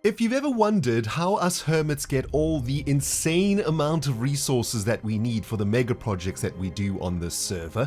If you've ever wondered how us hermits get all the insane amount of resources that we need for the mega projects that we do on this server,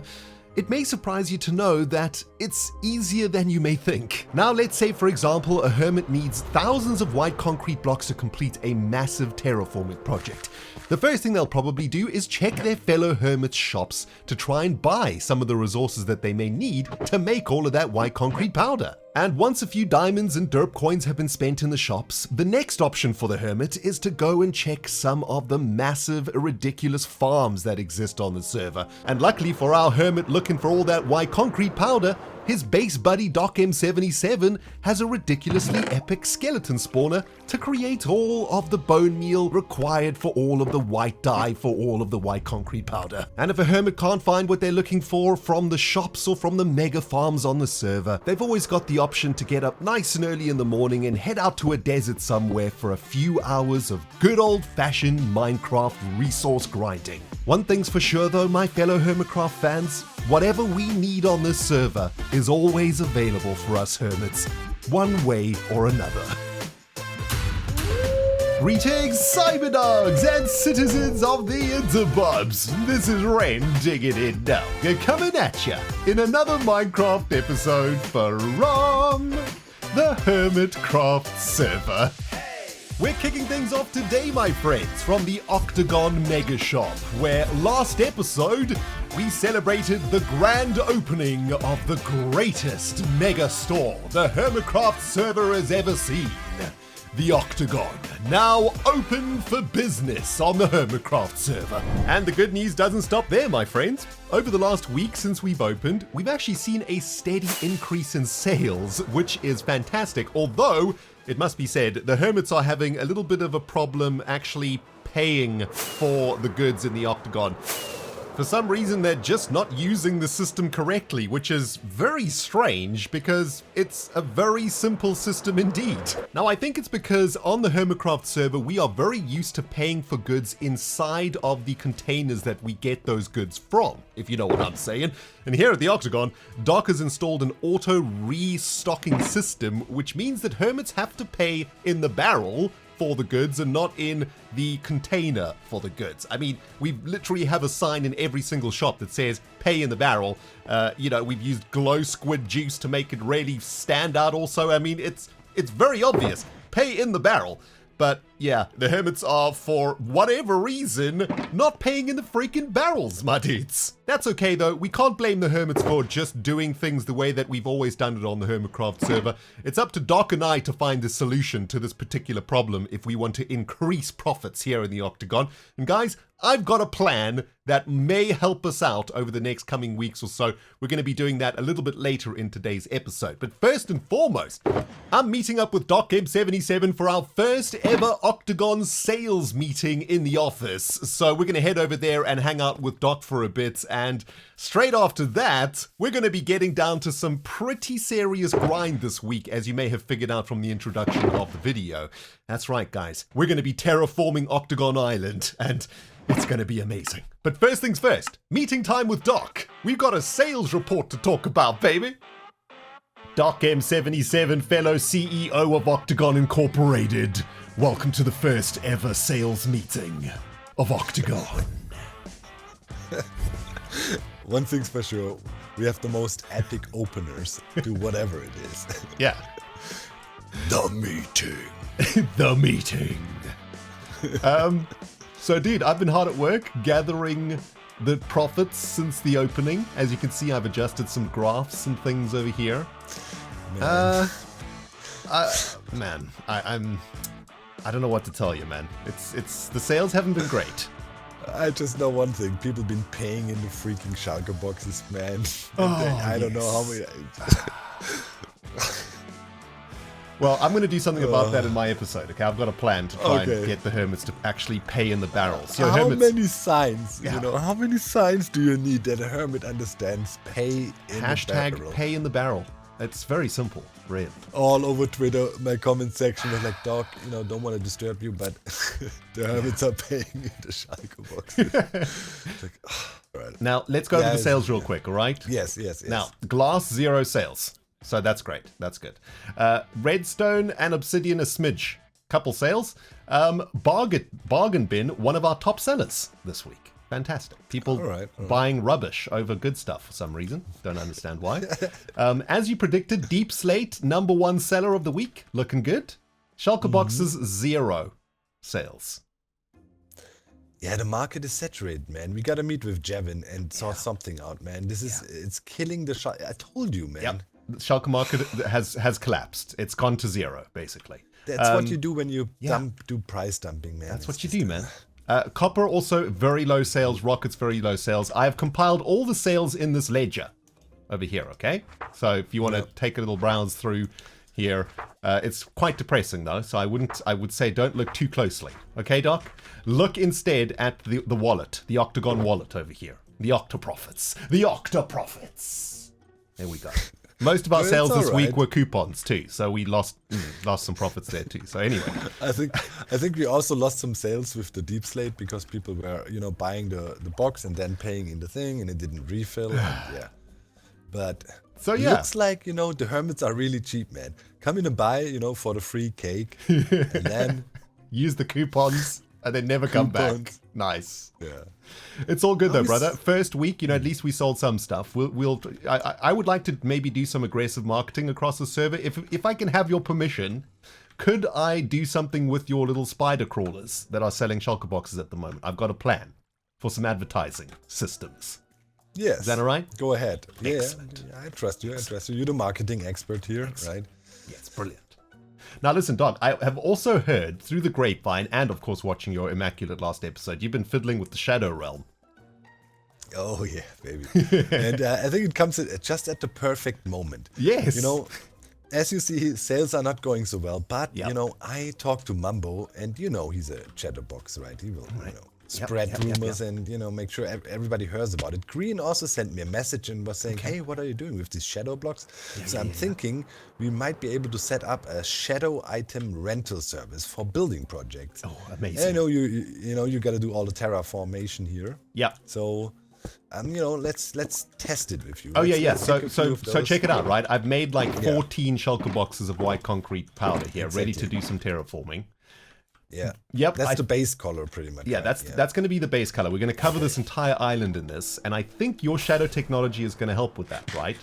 it may surprise you to know that it's easier than you may think. Now let's say, for example, a hermit needs thousands of white concrete blocks to complete a massive terraforming project. The first thing they'll probably do is check their fellow hermits' shops to try and buy some of the resources that they may need to make all of that white concrete powder. And once a few diamonds and derp coins have been spent in the shops, the next option for the hermit is to go and check some of the massive, ridiculous farms that exist on the server. And luckily for our hermit looking for all that white concrete powder, his base buddy Doc M77 has a ridiculously epic skeleton spawner to create all of the bone meal required for all of the white dye for all of the white concrete powder. And if a hermit can't find what they're looking for from the shops or from the mega farms on the server, they've always got the option to get up nice and early in the morning and head out to a desert somewhere for a few hours of good old-fashioned Minecraft resource grinding. One thing's for sure though, my fellow HermitCraft fans, whatever we need on this server is always available for us hermits, one way or another. Greetings, cyberdogs and citizens of the interbubs. This is Rendog coming at ya in another Minecraft episode from the HermitCraft server. We're kicking things off today, my friends, from the Octagon Mega Shop, where last episode we celebrated the grand opening of the greatest mega store the HermitCraft server has ever seen. The Octagon, now open for business on the HermitCraft server. And the good news doesn't stop there, my friends. Over the last week since we've opened, we've actually seen a steady increase in sales, which is fantastic, although it must be said, the hermits are having a little bit of a problem actually paying for the goods in the Octagon. For some reason, they're just not using the system correctly, which is very strange because it's a very simple system indeed. Now, I think it's because on the HermitCraft server, we are very used to paying for goods inside of the containers that we get those goods from, if you know what I'm saying. And here at the Octagon, Doc has installed an auto restocking system, which means that hermits have to pay in the barrel for the goods and not in the container for the goods. I mean, we literally have a sign in every single shop that says pay in the barrel. We've used glow squid juice to make it really stand out also. I mean, it's very obvious. Pay in the barrel. But yeah, the hermits are, for whatever reason, not paying in the freaking barrels, my dudes. That's okay though, we can't blame the hermits for just doing things the way that we've always done it on the HermitCraft server. It's up to Doc and I to find the solution to this particular problem if we want to increase profits here in the Octagon. And guys, I've got a plan that may help us out over the next coming weeks or so. We're going to be doing that a little bit later in today's episode. But first and foremost, I'm meeting up with Doc M77 for our first ever Octagon sales meeting in the office. So we're going to head over there and hang out with Doc for a bit. And straight after that, we're going to be getting down to some pretty serious grind this week, as you may have figured out from the introduction of the video. That's right, guys. We're going to be terraforming Octagon Island, and it's going to be amazing. But first things first, meeting time with Doc. We've got a sales report to talk about, baby. Doc M77, fellow CEO of Octagon Incorporated. Welcome to the first ever sales meeting of Octagon. One thing's for sure, we have the most epic openers to whatever it is. Yeah. The meeting. The meeting. So dude, I've been hard at work gathering the profits since the opening. As you can see, I've adjusted some graphs and things over here. Man. I don't know what to tell you, man. It's the sales haven't been great. I just know one thing, people have been paying in the freaking shulker boxes, man. I don't know how many. Well, I'm going to do something about that in my episode, okay? I've got a plan to try and get the hermits to actually pay in the barrels. So how many signs, how many signs do you need that a hermit understands pay in the barrel? Hashtag pay in the barrel. It's very simple, really. All over Twitter, my comment section was like, Doc, don't want to disturb you, but the hermits are paying in the shulker boxes. It's like, all right. Now, let's go to the sales real quick, all right? Yes. Now, glass, 0 sales. So that's great. That's good. Redstone and obsidian a smidge. couple sales. Bargain Bin, one of our top sellers this week. Fantastic. People buying rubbish over good stuff for some reason. Don't understand why. As you predicted, Deep Slate, #1 seller of the week. Looking good. Shulker Boxes, 0 sales. Yeah, the market is saturated, man. We gotta meet with Jevin and sort something out, man. This is it's killing the shot. I told you, man. Yep. The shulker market has collapsed. It's gone to 0, basically. That's what you do when you do price dumping, man. That's what you do, man. Copper also very low sales. Rockets very low sales. I have compiled all the sales in this ledger over here. Okay, so if you want to take a little browse through here, it's quite depressing though. So I would say don't look too closely. Okay, Doc. Look instead at the wallet, the Octagon wallet over here. The Octoprofits. The Octoprofits. There we go. Most of our sales this week were coupons too, so we lost some profits there too. So anyway, I think we also lost some sales with the Deep Slate because people were buying the box and then paying in the thing and it didn't refill. And, but so looks like the Hermits are really cheap, man. Come in and buy for the free cake and then use the coupons and then never come back. Nice. Yeah. It's all good though, brother. First week, at least we sold some stuff. I would like to maybe do some aggressive marketing across the server. If I can have your permission, could I do something with your little spider crawlers that are selling shulker boxes at the moment? I've got a plan for some advertising systems. Yes. Is that all right? Go ahead. Excellent. Yeah, I trust you. You're the marketing expert here, right? Yes, brilliant. Now listen, Doc, I have also heard through the grapevine and of course watching your immaculate last episode, you've been fiddling with the Shadow Realm. Oh yeah, baby. And I think it comes just at the perfect moment. Yes. As you see, sales are not going so well, but I talked to Mambo and he's a chatterbox, right? He will spread rumors and make sure everybody hears about it. Green also sent me a message and was saying, hey, what are you doing with these shadow blocks? So I'm thinking we might be able to set up a shadow item rental service for building projects. Oh, amazing. I know you got to do all the terraformation here. Yeah. So let's test it with you. Oh yeah. So check it out, right? I've made like 14 shulker boxes of white concrete powder here, ready to do some terraforming. Yeah. Yep. That's the base color, pretty much. Yeah, right? that's going to be the base color. We're going to cover this entire island in this, and I think your shadow technology is going to help with that, right?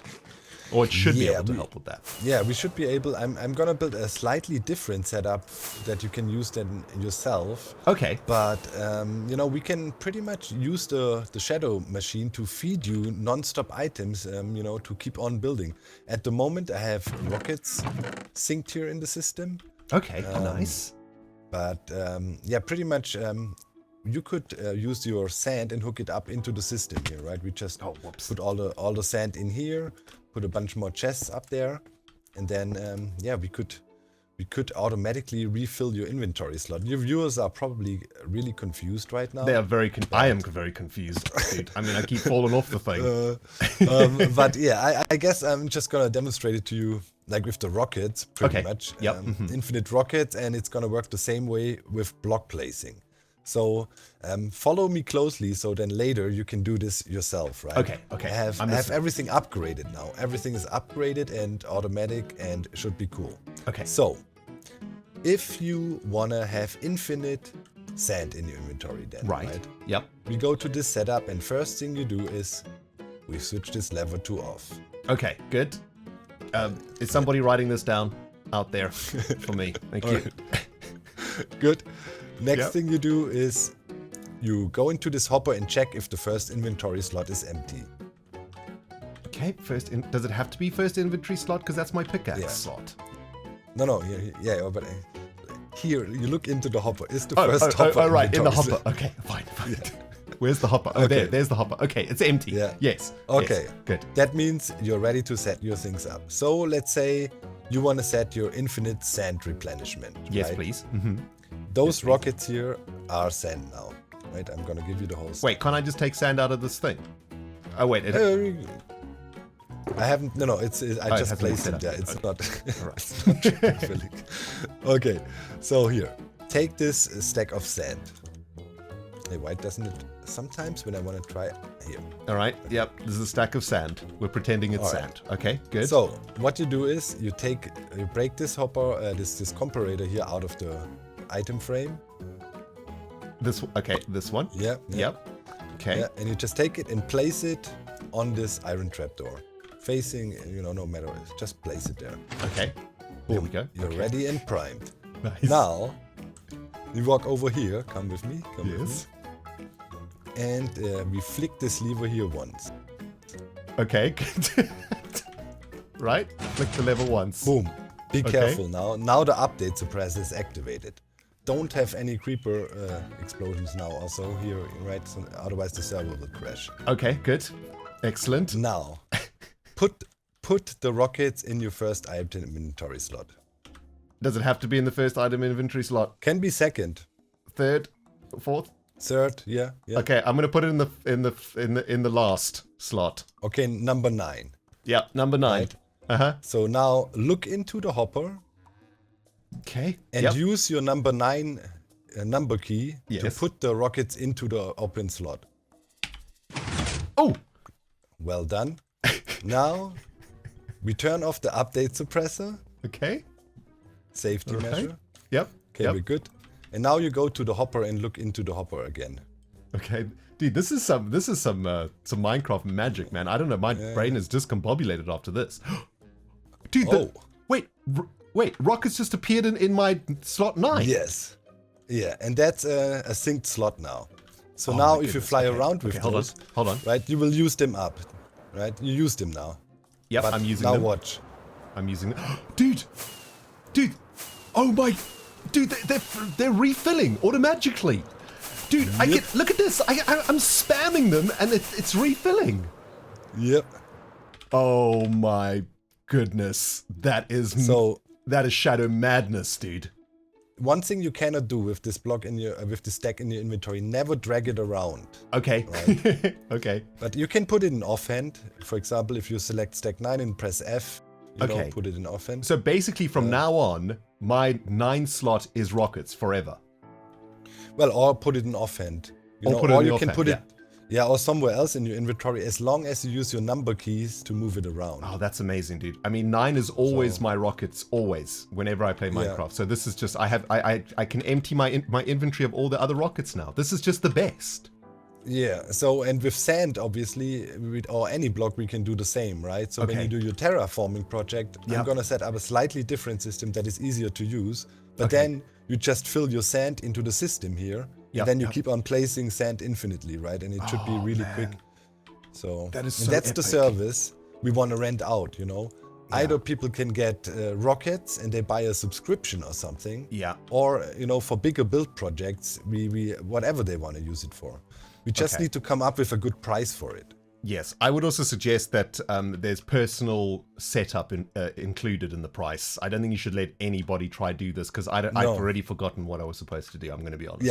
Or it should be able to help with that. Yeah, we should be able. I'm going to build a slightly different setup that you can use then yourself. Okay. But we can pretty much use the shadow machine to feed you non-stop items. To keep on building. At the moment, I have rockets synced here in the system. Okay. Nice. But pretty much you could use your sand and hook it up into the system here, right? We just put all the sand in here, put a bunch more chests up there, and then we could automatically refill your inventory slot. Your viewers are probably really confused right now. They are very I am very confused, dude. I mean, I keep falling off the thing. But yeah, I guess I'm just gonna demonstrate it to you. Like with the rockets, pretty much. Yep. Infinite rockets, and it's gonna work the same way with block placing. So follow me closely, so then later you can do this yourself, right? Okay. I have everything upgraded now. Everything is upgraded and automatic and should be cool. Okay. So if you wanna have infinite sand in your inventory then, right? Yep. We go to this setup, and first thing you do is we switch this lever to off. Okay, good. Is somebody writing this down out there for me? Thank you. Right. Good. Next thing you do is you go into this hopper and check if the first inventory slot is empty. Okay, does it have to be first inventory slot? Because that's my pickaxe slot. No, but here, you look into the hopper. Is the first hopper? Oh, right, in the hopper. Okay, fine. Yeah. Where's the hopper? Oh, there's the hopper. Okay, it's empty. Yeah. Yes. Okay. Yes. Good. That means you're ready to set your things up. So let's say you want to set your infinite sand replenishment. Yes, right? please. Those rockets here are sand now. Right? I'm going to give you the whole. Wait, can't I just take sand out of this thing? Oh, wait. I haven't. No. I just placed it there. It's not. It's not filling. Okay. So here, take this stack of sand. Hey, why doesn't it sometimes when I want to try here. All right. Yep. This is a stack of sand. We're pretending it's sand. Okay. Good. So what you do is you break this hopper, this comparator here out of the item frame. This one. Yeah. Yep. Okay. Yeah, and you just take it and place it on this iron trapdoor, facing, no matter what, just place it there. Okay. Here we go. You're ready and primed. Nice. Now, you walk over here. Come with me. Come with me. And we flick this lever here once. Okay. Right. Flick the lever once. Boom. Be careful now. Now the update suppressor is activated. Don't have any creeper explosions now also here, right? So otherwise the server will crash. Okay, good. Excellent. Now, put the rockets in your first item inventory slot. Does it have to be in the first item inventory slot? Can be second. Third? Fourth? Third, yeah. Okay, I'm gonna put it in the last slot. Okay, number 9. Yeah, number 9. Right. So now look into the hopper. Okay. And use your number 9 number key to put the rockets into the open slot. Oh! Well done. Now, we turn off the update suppressor. Okay. Safety measure. Yep. Okay, we're good. And now you go to the hopper and look into the hopper again. Okay. Dude, this is some Minecraft magic, man. I don't know, my brain is discombobulated after this. Dude, Wait, rockets just appeared in my slot 9. Yes. Yeah, and that's a synced slot now. So now if you fly around with those, hold on. Right, you will use them up. Right, you use them now. Yep, but I'm using now them. Now watch. I'm using them. Dude! Oh my... Dude, they're refilling automatically. Dude, look at this. I'm spamming them and it's refilling. Yep. Oh my goodness. That is shadow madness, dude. One thing you cannot do with this block with the stack in your inventory, never drag it around. Okay. Right? Okay. But you can put it in offhand. For example, if you select stack 9 and press F, you know, put it in offhand. So basically from now on, my 9 slot is rockets forever. Well, or put it in offhand. Or you can put it or somewhere else in your inventory as long as you use your number keys to move it around. Oh, that's amazing, dude. I mean, 9 is always my rockets, always, whenever I play Minecraft. So this is just, I can empty my inventory of all the other rockets now. This is just the best. Yeah, so, and with sand, obviously, or any block, we can do the same, right? So when you do your terraforming project, I'm gonna set up a slightly different system that is easier to use, but then you just fill your sand into the system here, and then you keep on placing sand infinitely, right? And it should be really quick. So, that is so and that's epic. the service we want to rent out, you know? Either people can get rockets and they buy a subscription or something, or, you know, for bigger build projects, we whatever they want to use it for. We just need to come up with a good price for it. Yes, I would also suggest that there's personal setup included in the price. I don't think you should let anybody try do this because I've already forgotten what I was supposed to do. I'm going to be honest.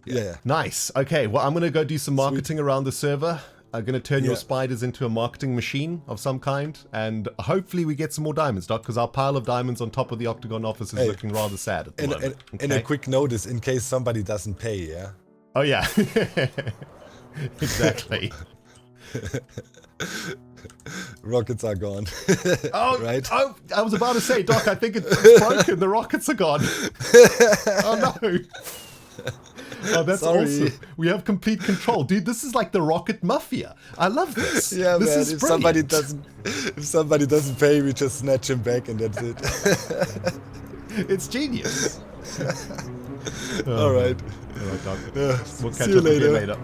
Yeah. Nice. Okay, well, I'm going to go do some marketing around the server. I'm going to turn your spiders into a marketing machine of some kind, and hopefully we get some more diamonds, Doc, because our pile of diamonds on top of the Octagon office is looking rather sad at the moment. And a quick notice in case somebody doesn't pay, yeah? Oh, yeah. Exactly. Rockets are gone. Right? Oh, I was about to say, Doc, I think it's broken. The rockets are gone. Oh, no. Oh, that's awesome. We have complete control. Dude, this is like the rocket mafia. I love this. Yeah, this man. is If somebody doesn't pay, we just snatch him back and that's it. It's genius. All right. All right, Doc. We'll catch See you up with you later. later.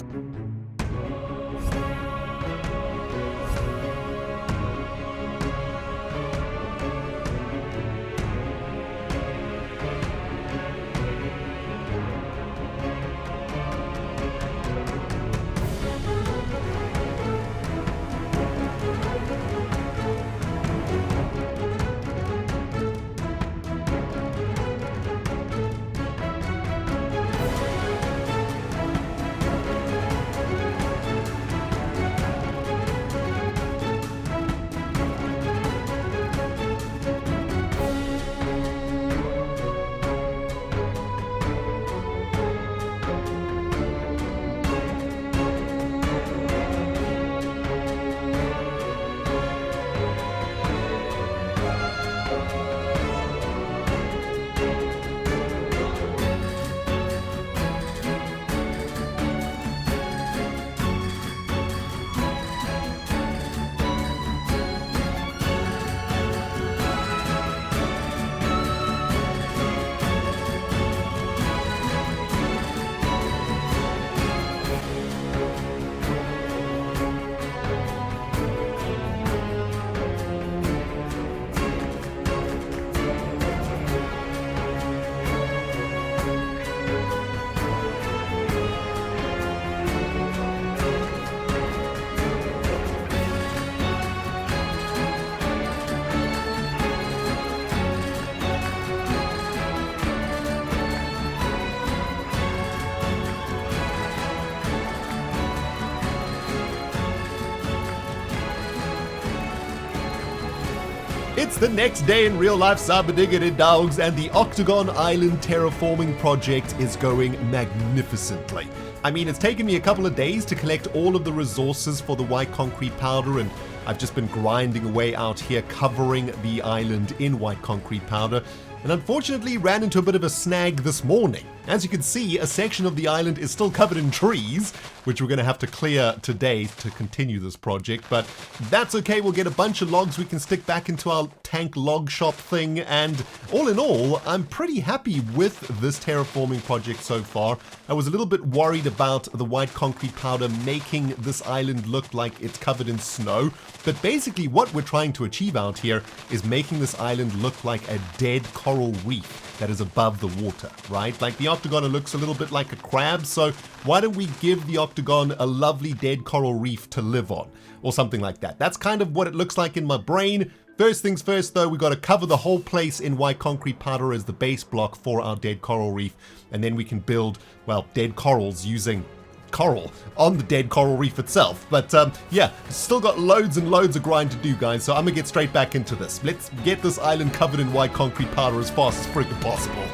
It's the next day in real life, cyber diggity dogs, and the Octagon Island terraforming project is going magnificently. I mean, it's taken me a couple of days to collect all of the resources for the white concrete powder, and I've just been grinding away out here covering the island in white concrete powder, and unfortunately ran into a bit of a snag this morning. As you can see, a section of the island is still covered in trees, which we're going to have to clear today to continue this project, but that's okay. We'll get a bunch of logs we can stick back into our tank log shop thing, and all in all, I'm pretty happy with this terraforming project so far. I was a little bit worried about the white concrete powder making this island look like it's covered in snow, but basically what we're trying to achieve out here is making this island look like a dead coral reef that is above the water, right? Like the Octagon, it looks a little bit like a crab, so why don't we give the Octagon a lovely dead coral reef to live on, or something like that. That's kind of what it looks like in my brain. First things first though, we got to cover the whole place in white concrete powder as the base block for our dead coral reef, and then we can build, well, dead corals using coral on the dead coral reef itself. But yeah, still got loads and loads of grind to do, guys, so I'm gonna get straight back into this. Let's get this island covered in white concrete powder as fast as freaking possible.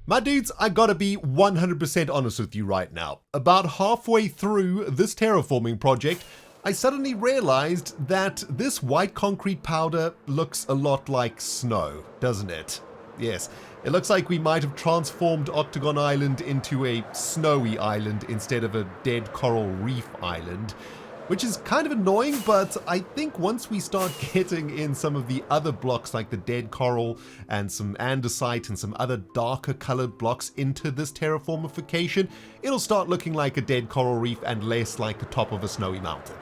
My dudes, I gotta be 100% honest with you right now. About halfway through this terraforming project, I suddenly realized that this white concrete powder looks a lot like snow, doesn't it? Yes, it looks like we might have transformed Octagon Island into a snowy island instead of a dead coral reef island, which is kind of annoying, but I think once we start getting in some of the other blocks like the dead coral and some andesite and some other darker colored blocks into this terraformification, it'll start looking like a dead coral reef and less like the top of a snowy mountain.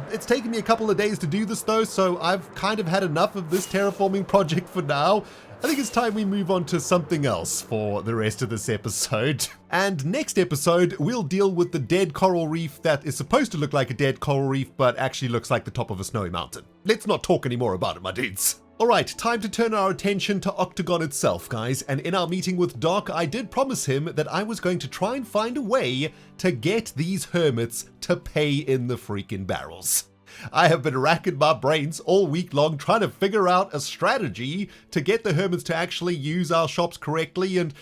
It's taken me a couple of days to do this though, so I've kind of had enough of this terraforming project for now. I think it's time we move on to something else for the rest of this episode. And next episode, we'll deal with the dead coral reef that is supposed to look like a dead coral reef, but actually looks like the top of a snowy mountain. Let's not talk anymore about it, my dudes. Alright, time to turn our attention to Octagon itself, guys, and in our meeting with Doc, I did promise him that I was going to try and find a way to get these hermits to pay in the freaking barrels. I have been racking my brains all week long trying to figure out a strategy to get the hermits to actually use our shops correctly, and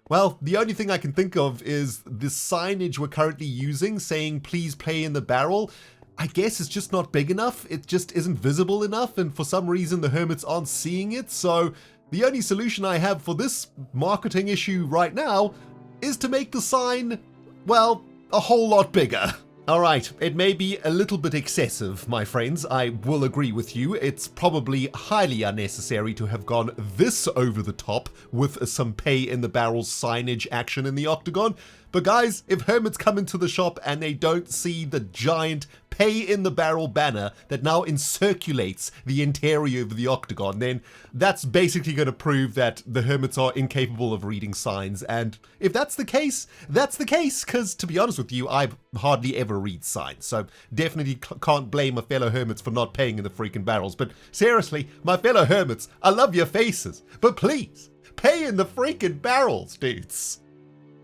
well, the only thing I can think of is the signage we're currently using saying please pay in the barrel. I guess it's just not big enough, it just isn't visible enough, and for some reason the hermits aren't seeing it, so the only solution I have for this marketing issue right now is to make the sign, well, a whole lot bigger. Alright, it may be a little bit excessive, my friends, I will agree with you. It's probably highly unnecessary to have gone this over the top with some pay in the barrel signage action in the Octagon. But guys, if hermits come into the shop and they don't see the giant pay in the barrel banner that now encirculates the interior of the Octagon, then that's basically going to prove that the hermits are incapable of reading signs. And if that's the case, because to be honest with you, I hardly ever read signs. So definitely can't blame my fellow hermits for not paying in the freaking barrels. But seriously, my fellow hermits, I love your faces, but please, pay in the freaking barrels, dudes.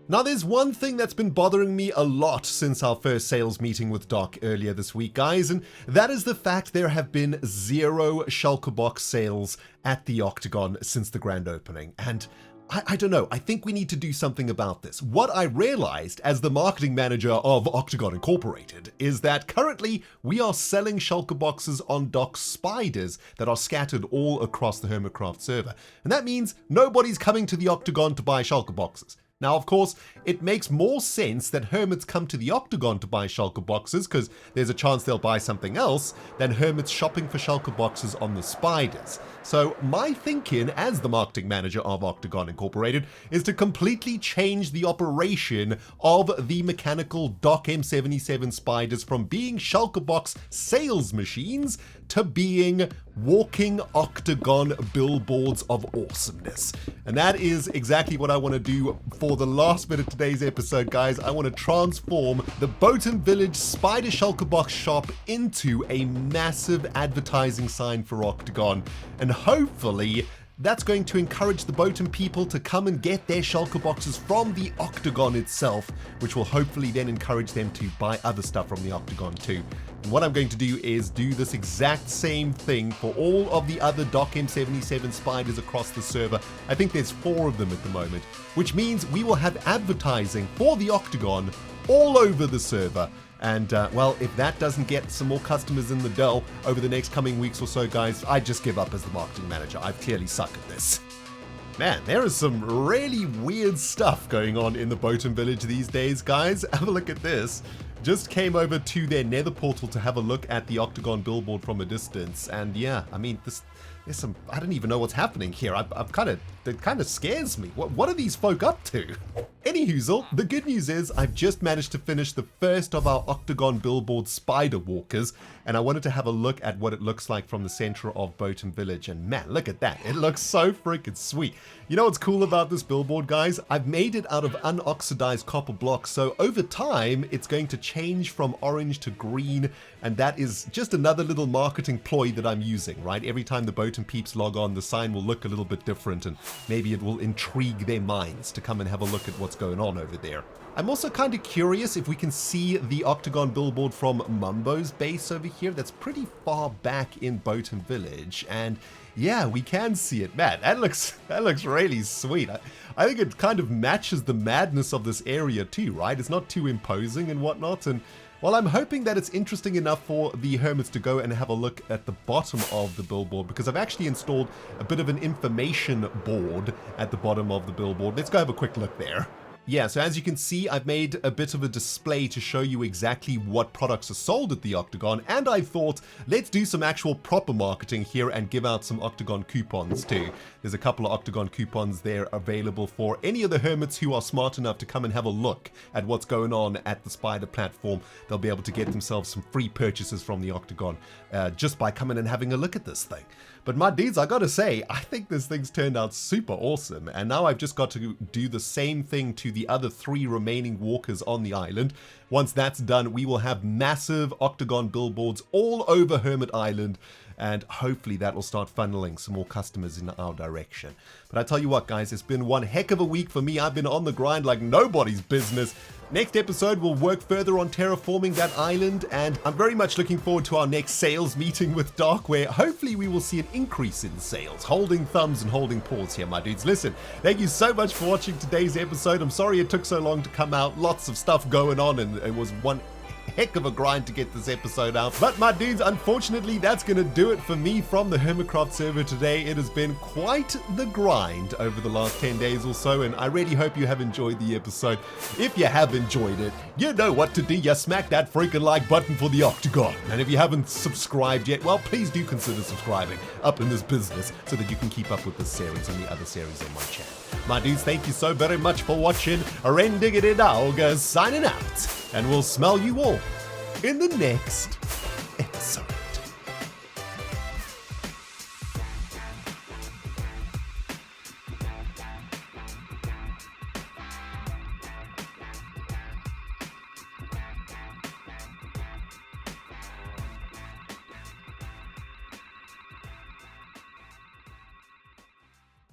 Now there's one thing that's been bothering me a lot since our first sales meeting with Doc earlier this week, guys, and that is the fact there have been 0 shulker box sales at the Octagon since the grand opening, and I don't know, I think we need to do something about this. What I realized as the marketing manager of Octagon Incorporated is that currently we are selling shulker boxes on Doc's spiders that are scattered all across the HermitCraft server, and that means nobody's coming to the Octagon to buy shulker boxes. Now, of course, it makes more sense that hermits come to the Octagon to buy shulker boxes because there's a chance they'll buy something else than hermits shopping for shulker boxes on the spiders. So my thinking as the marketing manager of Octagon Incorporated is to completely change the operation of the mechanical Dock M77 spiders from being shulker box sales machines to being walking Octagon billboards of awesomeness. And that is exactly what I want to do for the last bit of today's episode, guys. I want to transform the Boaton Village Spider Shulker Box shop into a massive advertising sign for Octagon. And hopefully that's going to encourage the Boaton people to come and get their shulker boxes from the Octagon itself, which will hopefully then encourage them to buy other stuff from the Octagon too. And what I'm going to do is do this exact same thing for all of the other Dock M77 spiders across the server. I think there's 4 of them at the moment, which means we will have advertising for the Octagon all over the server. And, well, if that doesn't get some more customers in the Dell over the next coming weeks or so, guys, I just give up as the marketing manager. I've clearly sucked at this. Man, there is some really weird stuff going on in the Boaton Village these days, guys. Have a look at this. Just came over to their nether portal to have a look at the Octagon billboard from a distance. And yeah, I mean, there's some, I don't even know what's happening here. It kind of scares me. What are these folk up to? Anyhoozle, the good news is I've just managed to finish the first of our Octagon billboard spider walkers, and I wanted to have a look at what it looks like from the center of Boaton Village. And man, look at that. It looks so freaking sweet. You know what's cool about this billboard, guys? I've made it out of unoxidized copper blocks, so over time it's going to change from orange to green, and that is just another little marketing ploy that I'm using, right? Every time the Boaton peeps log on, the sign will look a little bit different, and maybe it will intrigue their minds to come and have a look at what's going on over there. I'm also kind of curious if we can see the Octagon billboard from Mumbo's base over here. That's pretty far back in Boaton Village, and yeah, we can see it. Man, that looks really sweet. I think it kind of matches the madness of this area too, right? It's not too imposing and whatnot, and well, I'm hoping that it's interesting enough for the Hermits to go and have a look at the bottom of the billboard, because I've actually installed a bit of an information board at the bottom of the billboard. Let's go have a quick look there. Yeah, so as you can see, I've made a bit of a display to show you exactly what products are sold at the Octagon, and I thought, let's do some actual proper marketing here and give out some Octagon coupons too. There's a couple of Octagon coupons there available for any of the Hermits who are smart enough to come and have a look at what's going on at the Spider platform. They'll be able to get themselves some free purchases from the Octagon just by coming and having a look at this thing. But my dudes, I gotta say, I think this thing's turned out super awesome, and now I've just got to do the same thing to the other 3 remaining walkers on the island. Once that's done, we will have massive Octagon billboards all over Hermit Island, and hopefully that will start funneling some more customers in our direction. But I tell you what, guys, it's been one heck of a week for me. I've been on the grind like nobody's business. Next episode, we'll work further on terraforming that island, and I'm very much looking forward to our next sales meeting with Doc, where hopefully we will see an increase in sales. Holding thumbs and holding paws here, my dudes. Listen, thank you so much for watching today's episode. I'm sorry it took so long to come out. Lots of stuff going on, and it was one heck of a grind to get this episode out. But my dudes, unfortunately, that's going to do it for me from the HermitCraft server today. It has been quite the grind over the last 10 days or so, and I really hope you have enjoyed the episode. If you have enjoyed it, you know what to do. You smack that freaking like button for the Octagon. And if you haven't subscribed yet, well, please do consider subscribing up in this business so that you can keep up with this series and the other series on my channel. My dudes, thank you so very much for watching. Rendog signing out, and we'll smell you all in the next